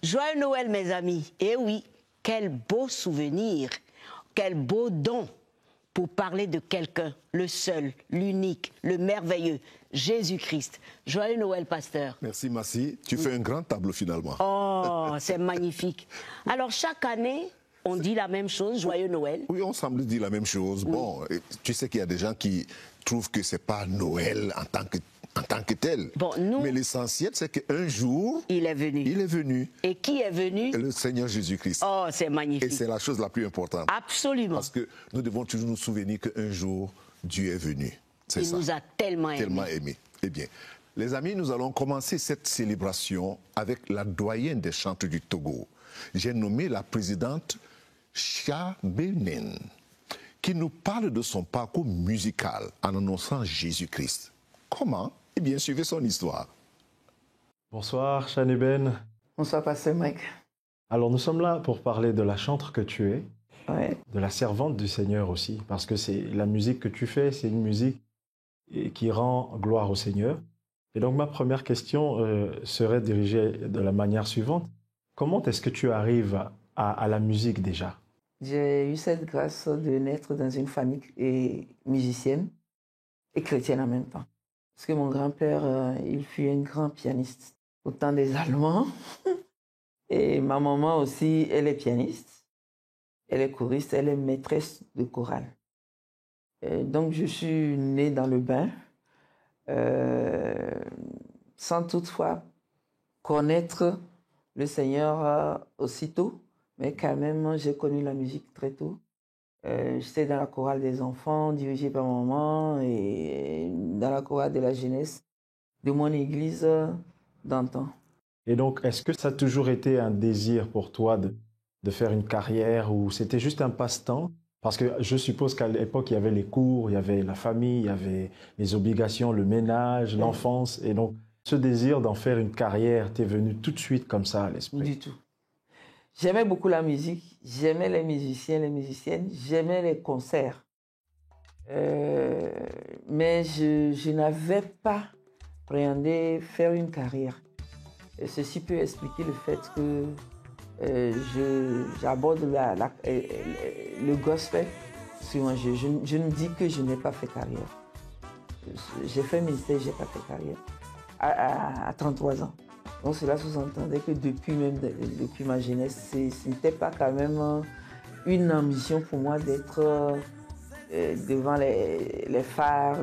Joyeux Noël, mes amis. Et oui, quel beau souvenir, quel beau don pour parler de quelqu'un, le seul, l'unique, le merveilleux, Jésus-Christ. Joyeux Noël, pasteur. Merci, Massi. Tu fais un grand tableau, finalement. Oh, c'est magnifique. Alors, chaque année, on dit la même chose, Joyeux Noël. Oui, on semble dire la même chose. Oui. Bon, tu sais qu'il y a des gens qui trouvent que ce n'est pas Noël en tant que tel. Bon, nous, mais l'essentiel, c'est qu'un jour, il est venu. Il est venu. Et qui est venu? Le Seigneur Jésus-Christ. Oh, c'est magnifique. Et c'est la chose la plus importante. Absolument. Parce que nous devons toujours nous souvenir qu'un jour, Dieu est venu. C'est ça. Il nous a tellement aimés. Eh bien, les amis, nous allons commencer cette célébration avec la doyenne des chantres du Togo. J'ai nommé la présidente Chia Benin, qui nous parle de son parcours musical en annonçant Jésus-Christ. Comment? Eh bien, suivez son histoire. Bonsoir, Chaneben. Bonsoir, pasteur Mike. Alors, nous sommes là pour parler de la chantre que tu es, ouais. De la servante du Seigneur aussi, parce que c'est la musique que tu fais, c'est une musique qui rend gloire au Seigneur. Et donc, ma première question serait dirigée de la manière suivante. Comment est-ce que tu arrives à la musique déjà? J'ai eu cette grâce de naître dans une famille musicienne et chrétienne en même temps. Parce que mon grand-père, il fut un grand pianiste au temps des Allemands. Et ma maman aussi, elle est pianiste. Elle est choriste, elle est maîtresse de chorale. Et donc, je suis né dans le bain, sans toutefois connaître le Seigneur aussitôt. Mais quand même, j'ai connu la musique très tôt. J'étais dans la chorale des enfants, dirigée par maman, et dans la chorale de la jeunesse de mon église d'antan. Et donc, est-ce que ça a toujours été un désir pour toi de faire une carrière ou c'était juste un passe-temps? Parce que je suppose qu'à l'époque, il y avait les cours, il y avait la famille, il y avait les obligations, le ménage, l'enfance. Et donc, ce désir d'en faire une carrière t'est venu tout de suite comme ça à l'esprit? Du tout. J'aimais beaucoup la musique, j'aimais les musiciens, les musiciennes, j'aimais les concerts. Mais je n'avais pas appréhendé faire une carrière. Et ceci peut expliquer le fait que j'aborde le gospel sur je me dis que je n'ai pas fait carrière. J'ai fait ministère, je n'ai pas fait carrière à 33 ans. Donc cela sous-entendait que depuis ma jeunesse, ce n'était pas quand même une ambition pour moi d'être devant les phares,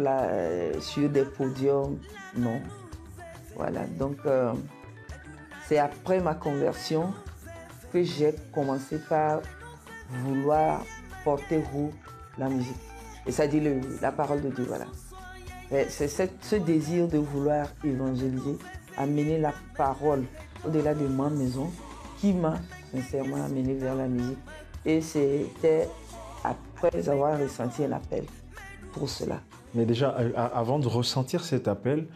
sur des podiums. Non. Voilà, donc c'est après ma conversion que j'ai commencé par vouloir porter haut la musique. Et ça dit la parole de Dieu, voilà. C'est ce désir de vouloir évangéliser, amener la parole au-delà de ma maison qui m'a sincèrement amené vers la musique. Et c'était après avoir ressenti un appel pour cela. Mais déjà, avant de ressentir cet appel,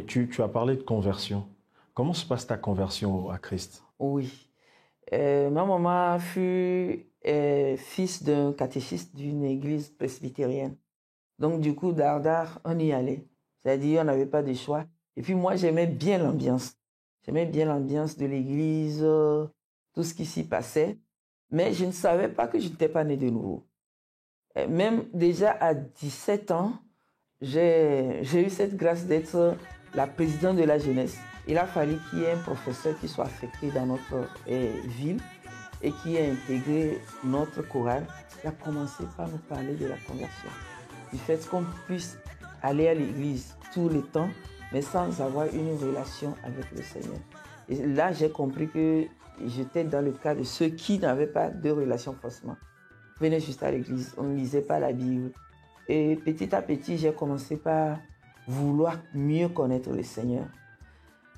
tu as parlé de conversion. Comment se passe ta conversion à Christ? Oui. Ma maman fut fils d'un catéchiste d'une église presbytérienne. Donc du coup, dardard, on y allait. C'est-à-dire, on n'avait pas de choix. Et puis moi, j'aimais bien l'ambiance. J'aimais bien l'ambiance de l'église, tout ce qui s'y passait. Mais je ne savais pas que je n'étais pas né de nouveau. Et même déjà à 17 ans, j'ai eu cette grâce d'être la présidente de la jeunesse. Il a fallu qu'il y ait un professeur qui soit affecté dans notre ville et qui ait intégré notre chorale. Il a commencé par nous parler de la conversion. Du fait qu'on puisse aller à l'église tout le temps, mais sans avoir une relation avec le Seigneur. Et là, j'ai compris que j'étais dans le cas de ceux qui n'avaient pas de relation forcément. On venait juste à l'église, on ne lisait pas la Bible. Et petit à petit, j'ai commencé par vouloir mieux connaître le Seigneur.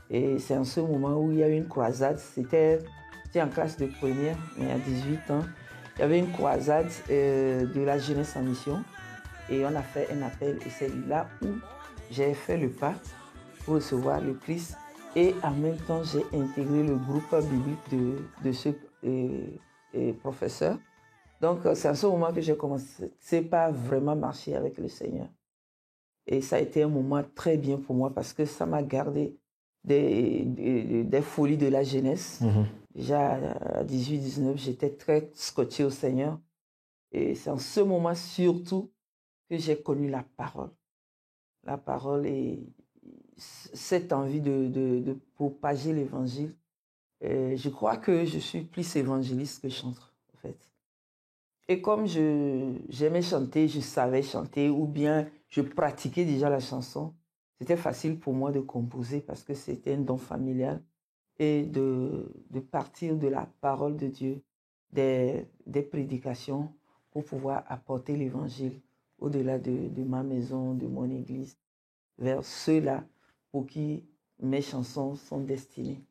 Et c'est en ce moment où il y a eu une croisade. C'était en classe de première, mais à 18 ans. Il y avait une croisade de la jeunesse en mission. Et on a fait un appel. Et c'est là où j'ai fait le pas pour recevoir le Christ. Et en même temps, j'ai intégré le groupe biblique de ce professeur. Donc, c'est à ce moment que j'ai commencé par vraiment marcher avec le Seigneur. Et ça a été un moment très bien pour moi parce que ça m'a gardé des folies de la jeunesse, Déjà à 18-19, j'étais très scotchée au Seigneur. Et c'est en ce moment surtout que j'ai connu la parole. La parole et cette envie de propager l'évangile. Je crois que je suis plus évangéliste que chanteur, en fait. Et comme j'aimais chanter, je savais chanter, ou bien je pratiquais déjà la chanson, c'était facile pour moi de composer parce que c'était un don familial et de partir de la parole de Dieu, des prédications pour pouvoir apporter l'évangile au-delà de ma maison, de mon église, vers ceux-là pour qui mes chansons sont destinées.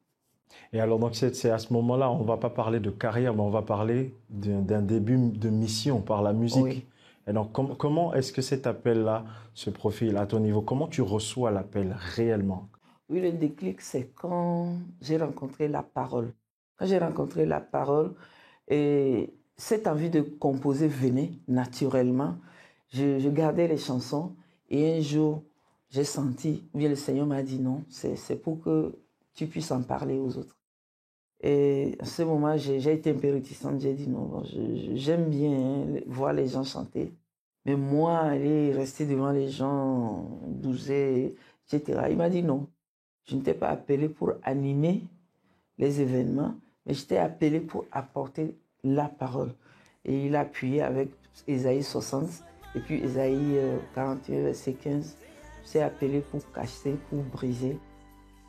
Et alors, donc, c'est à ce moment-là, on ne va pas parler de carrière, mais on va parler d'un début de mission par la musique. Oui. Et donc, comment est-ce que cet appel-là se profile à ton niveau? Comment tu reçois l'appel réellement? Oui, le déclic, c'est quand j'ai rencontré la parole. Quand j'ai rencontré la parole, et cette envie de composer venait naturellement. Je gardais les chansons et un jour, j'ai senti, ou bien le Seigneur m'a dit non, c'est pour que tu puisses en parler aux autres. Et à ce moment, j'ai été un peu réticente. J'ai dit non, bon, j'aime bien voir les gens chanter. Mais moi, aller rester devant les gens, bouger, etc. Il m'a dit non. Je n'étais pas appelé pour animer les événements, mais j'étais appelé pour apporter la parole. Et il a appuyé avec Ésaïe 60 et puis Ésaïe 41, verset 15. J'étais appelé pour casser, pour briser.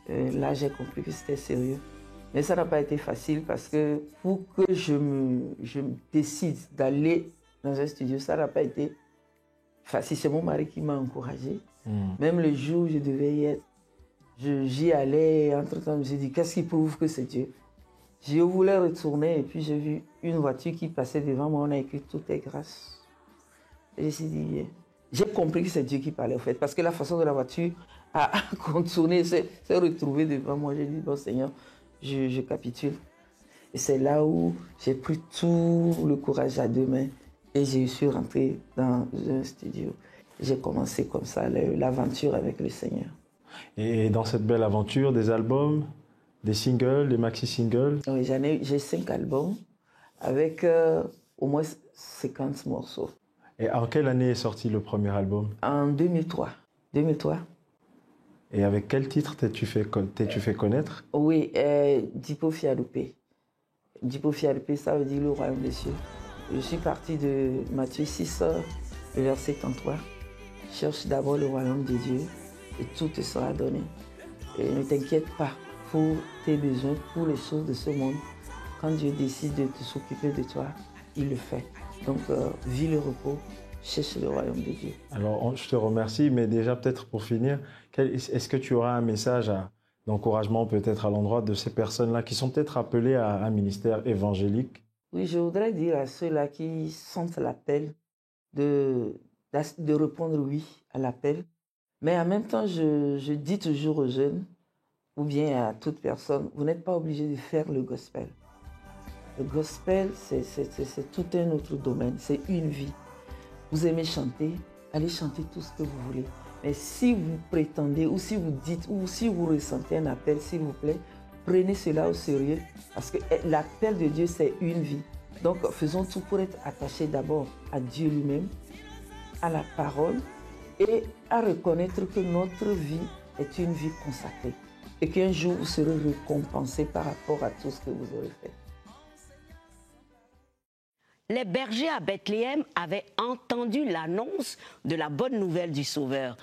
Là, j'ai compris que c'était sérieux. Mais ça n'a pas été facile parce que pour que je me décide d'aller dans un studio, ça n'a pas été facile. C'est mon mari qui m'a encouragé. Même le jour où je devais y être, j'y allais. Entre-temps, je me suis dit, qu'est-ce qui prouve que c'est Dieu? Je voulais retourner et puis j'ai vu une voiture qui passait devant moi. On a écrit « Tout est grâce ». Et je me suis dit, j'ai compris que c'est Dieu qui parlait en fait. Parce que la façon de la voiture a contourné, s'est retrouvée devant moi. J'ai dit, bon Seigneur, je capitule. Et c'est là où j'ai pris tout le courage à deux mains et je suis rentré dans un studio. J'ai commencé comme ça l'aventure avec le Seigneur. Et dans cette belle aventure, des albums, des singles, des maxi-singles? Oui, j'ai 5 albums avec au moins 50 morceaux. Et en quelle année est sorti le premier album? En 2003. 2003. Et avec quel titre t'es-tu fait connaître? Oui, Dipo Fiadoupé. Dipo Fiadoupé, ça veut dire le royaume des cieux. Je suis parti de Matthieu 6, le verset 33. Cherche d'abord le royaume de Dieu et tout te sera donné. Et ne t'inquiète pas pour tes besoins, pour les choses de ce monde. Quand Dieu décide de s'occuper de toi, il le fait. Donc, vis le repos, cherche le royaume de Dieu. Alors, je te remercie, mais déjà, peut-être pour finir, est-ce que tu auras un message d'encouragement peut-être à l'endroit de ces personnes-là qui sont peut-être appelées à un ministère évangélique? Oui, je voudrais dire à ceux-là qui sentent l'appel de répondre oui à l'appel. Mais en même temps, je dis toujours aux jeunes, ou bien à toute personne, vous n'êtes pas obligé de faire le gospel. Le gospel, c'est tout un autre domaine, c'est une vie. Vous aimez chanter, allez chanter tout ce que vous voulez. Mais si vous prétendez, ou si vous dites, ou si vous ressentez un appel, s'il vous plaît, prenez cela au sérieux, parce que l'appel de Dieu, c'est une vie. Donc, faisons tout pour être attachés d'abord à Dieu lui-même, à la parole, et à reconnaître que notre vie est une vie consacrée. Et qu'un jour, vous serez récompensés par rapport à tout ce que vous aurez fait. Les bergers à Bethléem avaient entendu l'annonce de la bonne nouvelle du Sauveur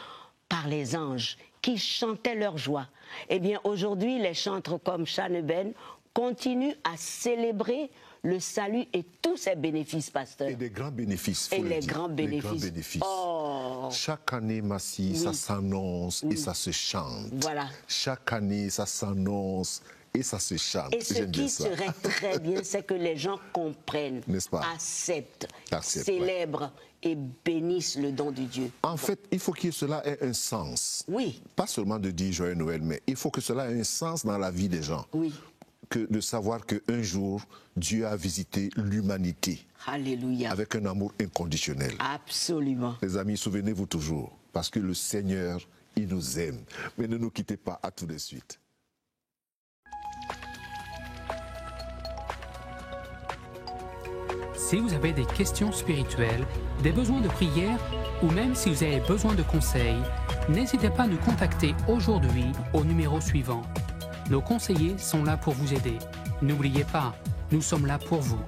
par les anges qui chantaient leur joie. Eh bien, aujourd'hui, les chantres comme Chaneben continuent à célébrer le salut et tous ses bénéfices, pasteur. Et des grands bénéfices, faut et le les dire. grands bénéfices. Les grands bénéfices. Oh. Chaque année, Massi, ça s'annonce et ça se chante. Voilà. Chaque année, ça s'annonce et ça se chante. Et ce qui serait très bien, c'est que les gens comprennent, acceptent, célèbrent et bénissent le don de Dieu. En fait, il faut que cela ait un sens. Oui. Pas seulement de dire Joyeux Noël, mais il faut que cela ait un sens dans la vie des gens. Oui. Que de savoir qu'un jour, Dieu a visité l'humanité. Alléluia. Avec un amour inconditionnel. Absolument. Les amis, souvenez-vous toujours, parce que le Seigneur, il nous aime. Mais ne nous quittez pas, à tout de suite. Si vous avez des questions spirituelles, des besoins de prière ou même si vous avez besoin de conseils, n'hésitez pas à nous contacter aujourd'hui au numéro suivant. Nos conseillers sont là pour vous aider. N'oubliez pas, nous sommes là pour vous.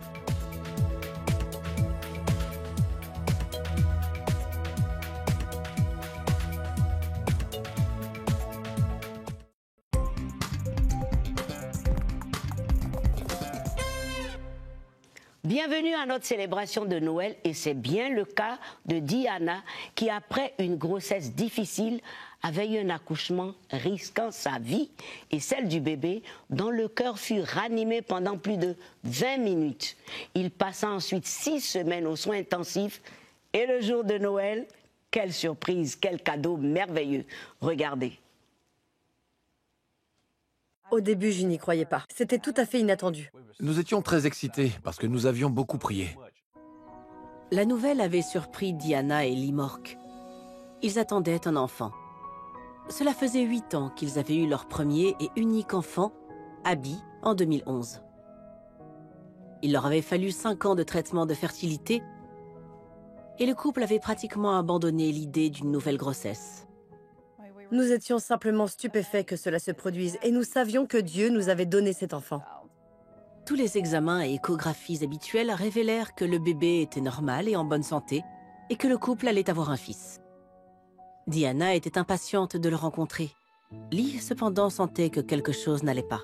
Bienvenue à notre célébration de Noël et c'est bien le cas de Diana qui, après une grossesse difficile, avait eu un accouchement risquant sa vie et celle du bébé dont le cœur fut ranimé pendant plus de 20 minutes. Il passa ensuite 6 semaines aux soins intensifs et le jour de Noël, quelle surprise, quel cadeau merveilleux. Regardez. Au début, je n'y croyais pas. C'était tout à fait inattendu. Nous étions très excités parce que nous avions beaucoup prié. La nouvelle avait surpris Diana et Lee Mork. Ils attendaient un enfant. Cela faisait 8 ans qu'ils avaient eu leur premier et unique enfant, Abby, en 2011. Il leur avait fallu 5 ans de traitement de fertilité et le couple avait pratiquement abandonné l'idée d'une nouvelle grossesse. Nous étions simplement stupéfaits que cela se produise et nous savions que Dieu nous avait donné cet enfant. Tous les examens et échographies habituels révélèrent que le bébé était normal et en bonne santé et que le couple allait avoir un fils. Diana était impatiente de le rencontrer. Lee, cependant, sentait que quelque chose n'allait pas.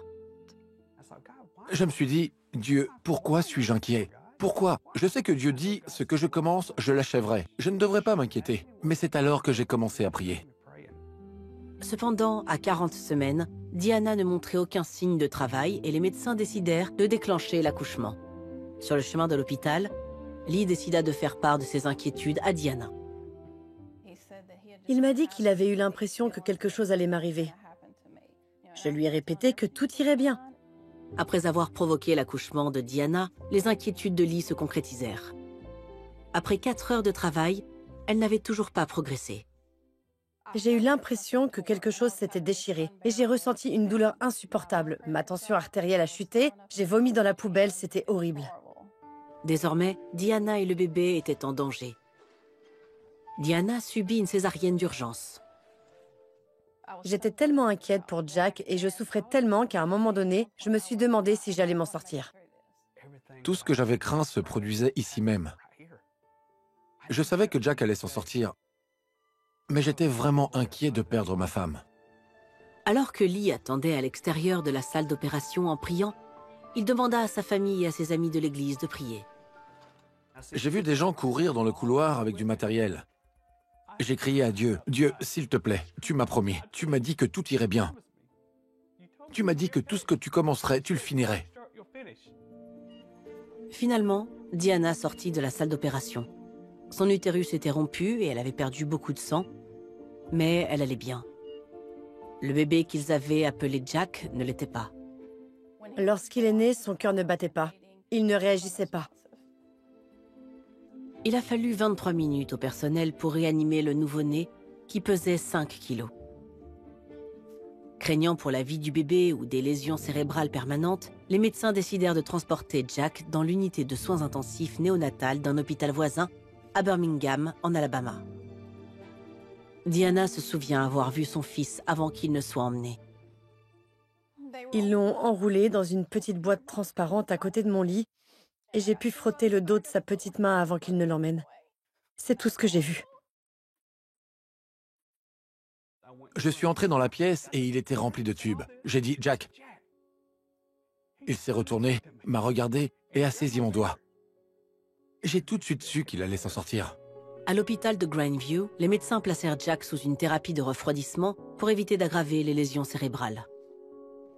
Je me suis dit, Dieu, pourquoi suis-je inquiet? Pourquoi? Je sais que Dieu dit, ce que je commence, je l'achèverai. Je ne devrais pas m'inquiéter. Mais c'est alors que j'ai commencé à prier. Cependant, à 40 semaines, Diana ne montrait aucun signe de travail et les médecins décidèrent de déclencher l'accouchement. Sur le chemin de l'hôpital, Lee décida de faire part de ses inquiétudes à Diana. Il m'a dit qu'il avait eu l'impression que quelque chose allait m'arriver. Je lui ai répété que tout irait bien. Après avoir provoqué l'accouchement de Diana, les inquiétudes de Lee se concrétisèrent. Après 4 heures de travail, elle n'avait toujours pas progressé. J'ai eu l'impression que quelque chose s'était déchiré et j'ai ressenti une douleur insupportable. Ma tension artérielle a chuté, j'ai vomi dans la poubelle, c'était horrible. Désormais, Diana et le bébé étaient en danger. Diana subit une césarienne d'urgence. J'étais tellement inquiète pour Jack et je souffrais tellement qu'à un moment donné, je me suis demandé si j'allais m'en sortir. Tout ce que j'avais craint se produisait ici même. Je savais que Jack allait s'en sortir. Mais j'étais vraiment inquiet de perdre ma femme. Alors que Lee attendait à l'extérieur de la salle d'opération en priant, il demanda à sa famille et à ses amis de l'église de prier. J'ai vu des gens courir dans le couloir avec du matériel. J'ai crié à Dieu, « Dieu, s'il te plaît, tu m'as promis, tu m'as dit que tout irait bien. Tu m'as dit que tout ce que tu commencerais, tu le finirais. » Finalement, Diana sortit de la salle d'opération. Son utérus était rompu et elle avait perdu beaucoup de sang, mais elle allait bien. Le bébé qu'ils avaient appelé Jack ne l'était pas. Lorsqu'il est né, son cœur ne battait pas. Il ne réagissait pas. Il a fallu 23 minutes au personnel pour réanimer le nouveau-né qui pesait 5 kilos. Craignant pour la vie du bébé ou des lésions cérébrales permanentes, les médecins décidèrent de transporter Jack dans l'unité de soins intensifs néonatales d'un hôpital voisin à Birmingham, en Alabama. Diana se souvient avoir vu son fils avant qu'il ne soit emmené. Ils l'ont enroulé dans une petite boîte transparente à côté de mon lit et j'ai pu frotter le dos de sa petite main avant qu'il ne l'emmène. C'est tout ce que j'ai vu. Je suis entré dans la pièce et il était rempli de tubes. J'ai dit, « Jack !» Il s'est retourné, m'a regardé et a saisi mon doigt. J'ai tout de suite su qu'il allait s'en sortir. À l'hôpital de Grandview, les médecins placèrent Jack sous une thérapie de refroidissement pour éviter d'aggraver les lésions cérébrales.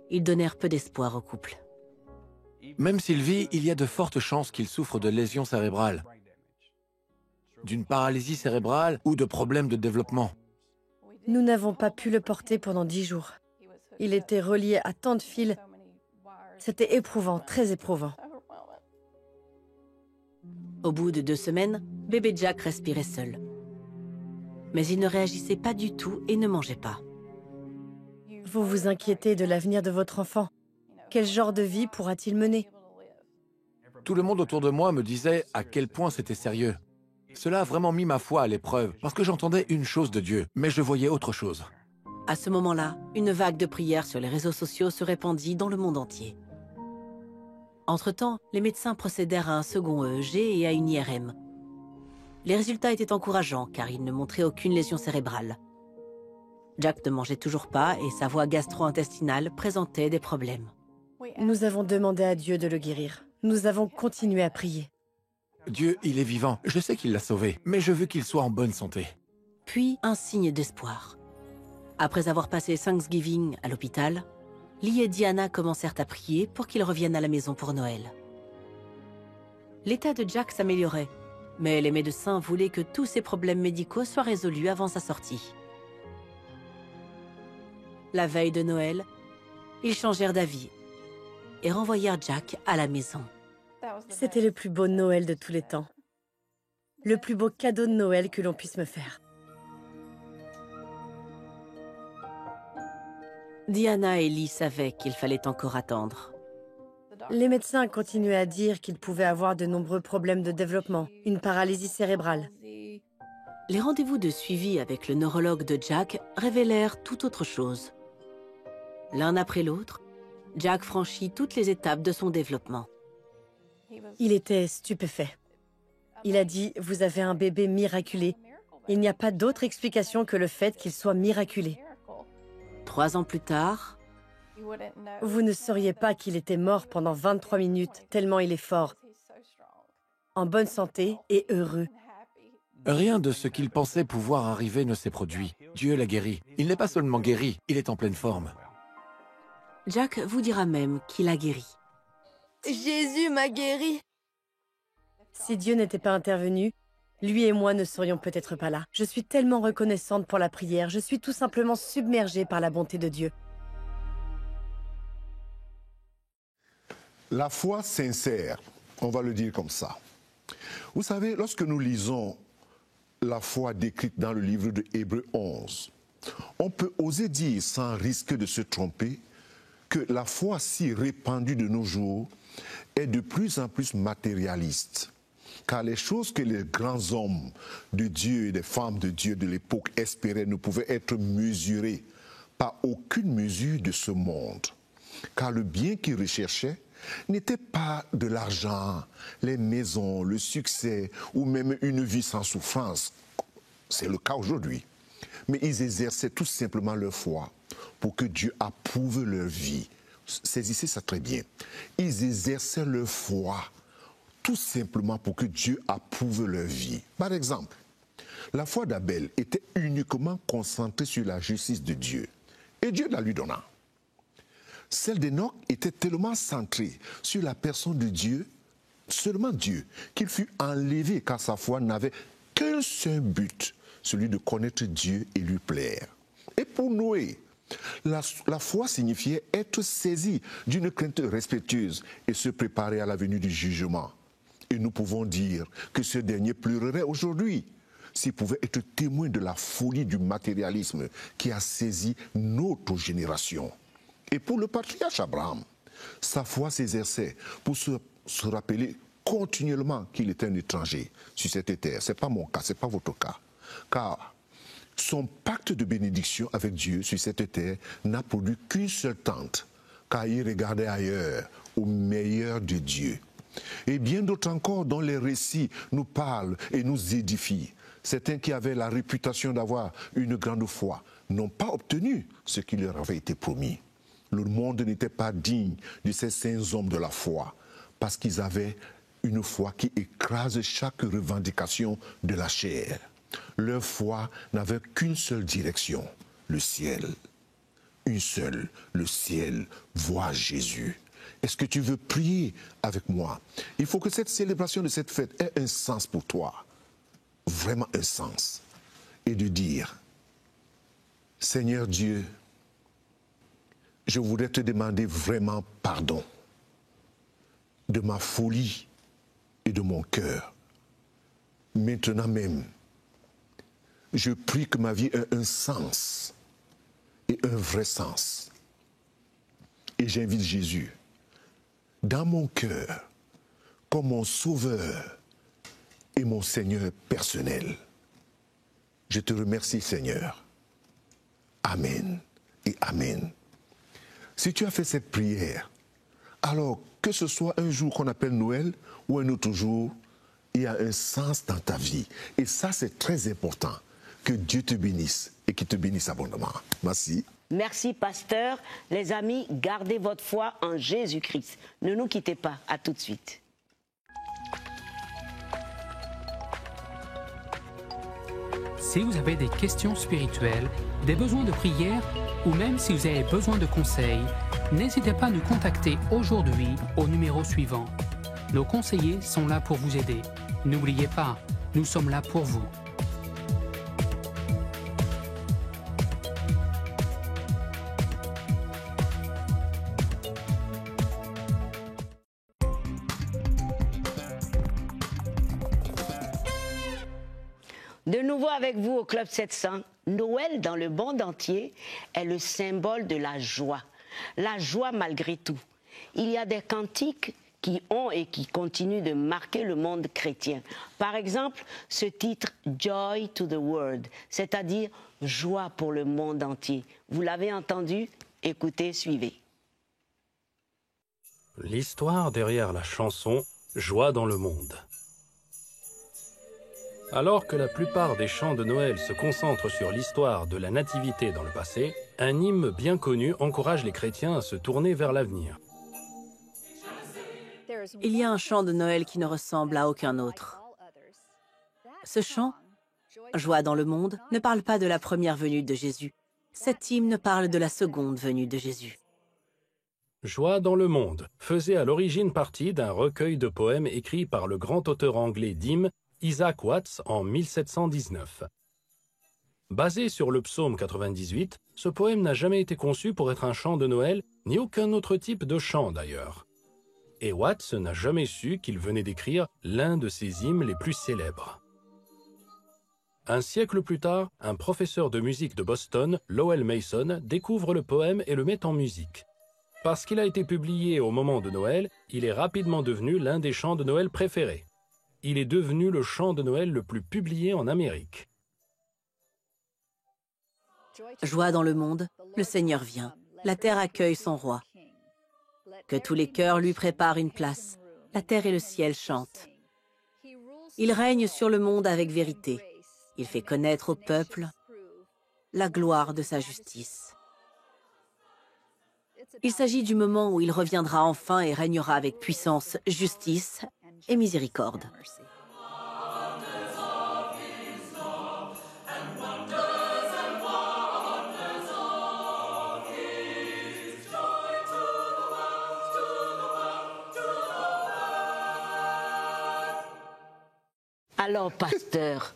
Ils donnèrent peu d'espoir au couple. Même s'il vit, il y a de fortes chances qu'il souffre de lésions cérébrales, d'une paralysie cérébrale ou de problèmes de développement. Nous n'avons pas pu le porter pendant 10 jours. Il était relié à tant de fils. C'était éprouvant, très éprouvant. Au bout de 2 semaines, bébé Jack respirait seul. Mais il ne réagissait pas du tout et ne mangeait pas. Vous vous inquiétez de l'avenir de votre enfant. Quel genre de vie pourra-t-il mener? Tout le monde autour de moi me disait à quel point c'était sérieux. Cela a vraiment mis ma foi à l'épreuve, parce que j'entendais une chose de Dieu, mais je voyais autre chose. À ce moment-là, une vague de prières sur les réseaux sociaux se répandit dans le monde entier. Entre-temps, les médecins procédèrent à un second EEG et à une IRM. Les résultats étaient encourageants car ils ne montraient aucune lésion cérébrale. Jack ne mangeait toujours pas et sa voie gastro-intestinale présentait des problèmes. Nous avons demandé à Dieu de le guérir. Nous avons continué à prier. Dieu, il est vivant. Je sais qu'il l'a sauvé, mais je veux qu'il soit en bonne santé. Puis, un signe d'espoir. Après avoir passé Thanksgiving à l'hôpital, Lee et Diana commencèrent à prier pour qu'il revienne à la maison pour Noël. L'état de Jack s'améliorait, mais les médecins voulaient que tous ses problèmes médicaux soient résolus avant sa sortie. La veille de Noël, ils changèrent d'avis et renvoyèrent Jack à la maison. C'était le plus beau Noël de tous les temps. Le plus beau cadeau de Noël que l'on puisse me faire. Diana et Lee savaient qu'il fallait encore attendre. Les médecins continuaient à dire qu'il pouvait avoir de nombreux problèmes de développement, une paralysie cérébrale. Les rendez-vous de suivi avec le neurologue de Jack révélèrent tout autre chose. L'un après l'autre, Jack franchit toutes les étapes de son développement. Il était stupéfait. Il a dit « Vous avez un bébé miraculé. Il n'y a pas d'autre explication que le fait qu'il soit miraculé. » 3 ans plus tard, Vous ne sauriez pas qu'il était mort pendant 23 minutes, tellement il est fort, en bonne santé et heureux. Rien de ce qu'il pensait pouvoir arriver ne s'est produit. Dieu l'a guéri. Il n'est pas seulement guéri, il est en pleine forme. Jack vous dira même qu'il a guéri. Jésus m'a guéri. Si Dieu n'était pas intervenu, lui et moi ne serions peut-être pas là. Je suis tellement reconnaissante pour la prière. Je suis tout simplement submergée par la bonté de Dieu. La foi sincère, on va le dire comme ça. Vous savez, lorsque nous lisons la foi décrite dans le livre de Hébreux 11, on peut oser dire, sans risque de se tromper, que la foi si répandue de nos jours est de plus en plus matérialiste. Car les choses que les grands hommes de Dieu et les femmes de Dieu de l'époque espéraient ne pouvaient être mesurées par aucune mesure de ce monde. Car le bien qu'ils recherchaient n'était pas de l'argent, les maisons, le succès ou même une vie sans souffrance. C'est le cas aujourd'hui. Mais ils exerçaient tout simplement leur foi pour que Dieu approuve leur vie. Saisissez ça très bien. Ils exerçaient leur foi tout simplement pour que Dieu approuve leur vie. Par exemple, la foi d'Abel était uniquement concentrée sur la justice de Dieu. Et Dieu la lui donna. Celle d'Enoch était tellement centrée sur la personne de Dieu, seulement Dieu, qu'il fut enlevé car sa foi n'avait qu'un seul but, celui de connaître Dieu et lui plaire. Et pour Noé, la foi signifiait être saisi d'une crainte respectueuse et se préparer à la venue du jugement. Et nous pouvons dire que ce dernier pleurerait aujourd'hui s'il pouvait être témoin de la folie du matérialisme qui a saisi notre génération. Et pour le patriarche Abraham, sa foi s'exerçait pour se rappeler continuellement qu'il était un étranger sur cette terre. Ce n'est pas mon cas, ce n'est pas votre cas. Car son pacte de bénédiction avec Dieu sur cette terre n'a produit qu'une seule tente, car il regardait ailleurs, au meilleur de Dieu. Et bien d'autres encore dont les récits nous parlent et nous édifient. Certains qui avaient la réputation d'avoir une grande foi n'ont pas obtenu ce qui leur avait été promis. Le monde n'était pas digne de ces saints hommes de la foi, parce qu'ils avaient une foi qui écrase chaque revendication de la chair. Leur foi n'avait qu'une seule direction, le ciel. Une seule, le ciel, voir Jésus. Est-ce que tu veux prier avec moi? Il faut que cette célébration de cette fête ait un sens pour toi. Vraiment un sens. Et de dire, Seigneur Dieu, je voudrais te demander vraiment pardon de ma folie et de mon cœur. Maintenant même, je prie que ma vie ait un sens et un vrai sens. Et j'invite Jésus dans mon cœur comme mon sauveur et mon Seigneur personnel. Je te remercie, Seigneur. Amen et Amen. Si tu as fait cette prière, alors que ce soit un jour qu'on appelle Noël ou un autre jour, il y a un sens dans ta vie. Et ça, c'est très important. Que Dieu te bénisse et qu'il te bénisse abondamment. Merci. Merci, pasteur. Les amis, gardez votre foi en Jésus-Christ. Ne nous quittez pas. À tout de suite. Si vous avez des questions spirituelles, des besoins de prière ou même si vous avez besoin de conseils, n'hésitez pas à nous contacter aujourd'hui au numéro suivant. Nos conseillers sont là pour vous aider. N'oubliez pas, nous sommes là pour vous. De nouveau avec vous au Club 700, Noël dans le monde entier est le symbole de la joie malgré tout. Il y a des cantiques qui ont et qui continuent de marquer le monde chrétien. Par exemple, ce titre « Joy to the World », c'est-à-dire « joie pour le monde entier ». Vous l'avez entendu? Écoutez, suivez. L'histoire derrière la chanson « Joie dans le monde ». Alors que la plupart des chants de Noël se concentrent sur l'histoire de la nativité dans le passé, un hymne bien connu encourage les chrétiens à se tourner vers l'avenir. Il y a un chant de Noël qui ne ressemble à aucun autre. Ce chant, Joie dans le monde, ne parle pas de la première venue de Jésus. Cet hymne parle de la seconde venue de Jésus. Joie dans le monde faisait à l'origine partie d'un recueil de poèmes écrits par le grand auteur anglais d'hymnes Isaac Watts en 1719. Basé sur le psaume 98, ce poème n'a jamais été conçu pour être un chant de Noël, ni aucun autre type de chant d'ailleurs. Et Watts n'a jamais su qu'il venait d'écrire l'un de ses hymnes les plus célèbres. Un siècle plus tard, un professeur de musique de Boston, Lowell Mason, découvre le poème et le met en musique. Parce qu'il a été publié au moment de Noël, il est rapidement devenu l'un des chants de Noël préférés. Il est devenu le chant de Noël le plus publié en Amérique. Joie dans le monde, le Seigneur vient. La terre accueille son roi. Que tous les cœurs lui préparent une place. La terre et le ciel chantent. Il règne sur le monde avec vérité. Il fait connaître au peuple la gloire de sa justice. Il s'agit du moment où il reviendra enfin et régnera avec puissance, justice et miséricorde. Alors, pasteur,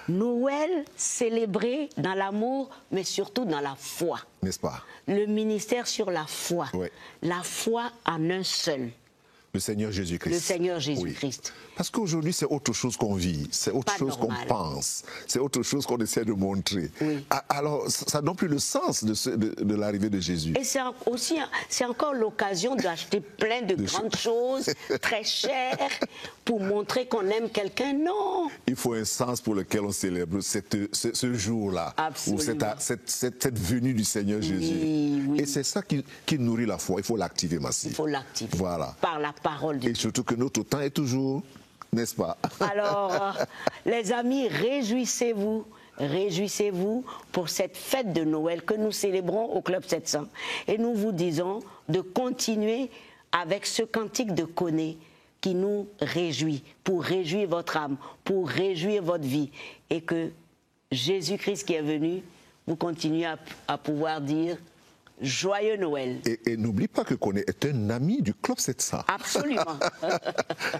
Noël célébré dans l'amour, mais surtout dans la foi. N'est-ce pas? Le ministère sur la foi. Oui. La foi en un seul. Le Seigneur Jésus-Christ. Le Seigneur Jésus-Christ. Oui. Parce qu'aujourd'hui, c'est autre chose qu'on vit, c'est autre chose qu'on pense, c'est autre chose qu'on essaie de montrer. Oui. Alors, ça n'a plus le sens de l'arrivée de Jésus. Et c'est encore l'occasion d'acheter plein de grandes choses, très chères, pour montrer qu'on aime quelqu'un. Non. Il faut un sens pour lequel on célèbre ce jour-là, ou cette venue du Seigneur Jésus. Oui, oui. Et c'est ça qui nourrit la foi. Il faut l'activer, Massi. Il faut l'activer. Voilà. Par la parole de Dieu. Et surtout que notre temps est toujours, n'est-ce pas? Alors, les amis, réjouissez-vous. Réjouissez-vous pour cette fête de Noël que nous célébrons au Club 700. Et nous vous disons de continuer avec ce cantique de Koné qui nous réjouit, pour réjouir votre âme, pour réjouir votre vie. Et que Jésus-Christ qui est venu, vous continuez à pouvoir dire Joyeux Noël. Et n'oublie pas que Koné est un ami du Club 700. Absolument.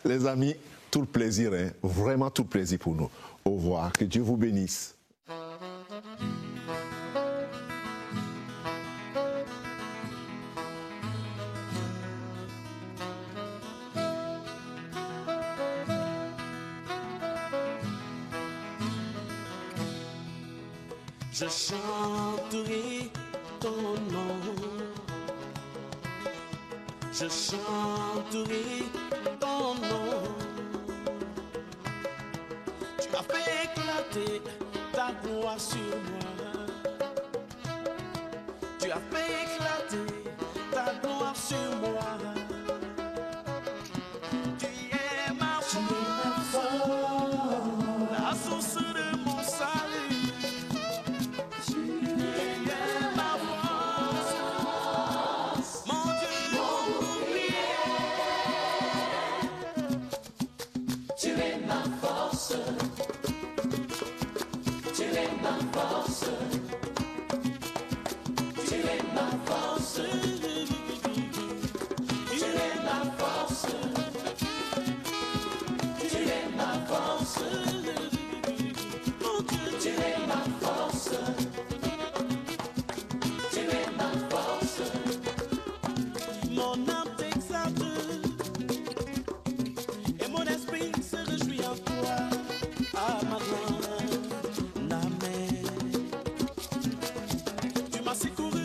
Les amis, tout le plaisir, hein, vraiment tout le plaisir pour nous. Au revoir, que Dieu vous bénisse. Je chanterai ton nom je chanterai ton nom. Tu as fait éclater ta gloire sur moi. Tu as fait éclater ta gloire sur moi. Tu es ma force, la source de mon salut. Tu es ma force, mon Dieu, mon bouclier. Tu es ma force, tu es ma force. Tu es ma force, tu es ma force, tu es ma force, mon Dieu, tu es ma force, tu es ma force, mon âme t'exalte et mon esprit se réjouit en toi, à ma grande amène. Tu m'as secouru.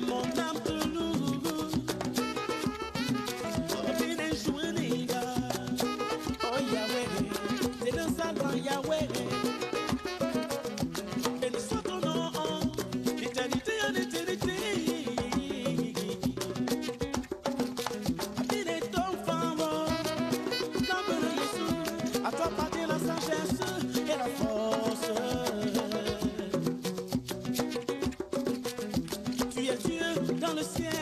Mon âme te loue, oh bien joué les gars, oh Yahweh, c'est le Satan Yahweh, et nous soit ton nom, d'éternité en éternité. Bien est ton faveur, comme le Jésus, à toi appartient la sagesse et la force. Tu es Dieu dans le ciel,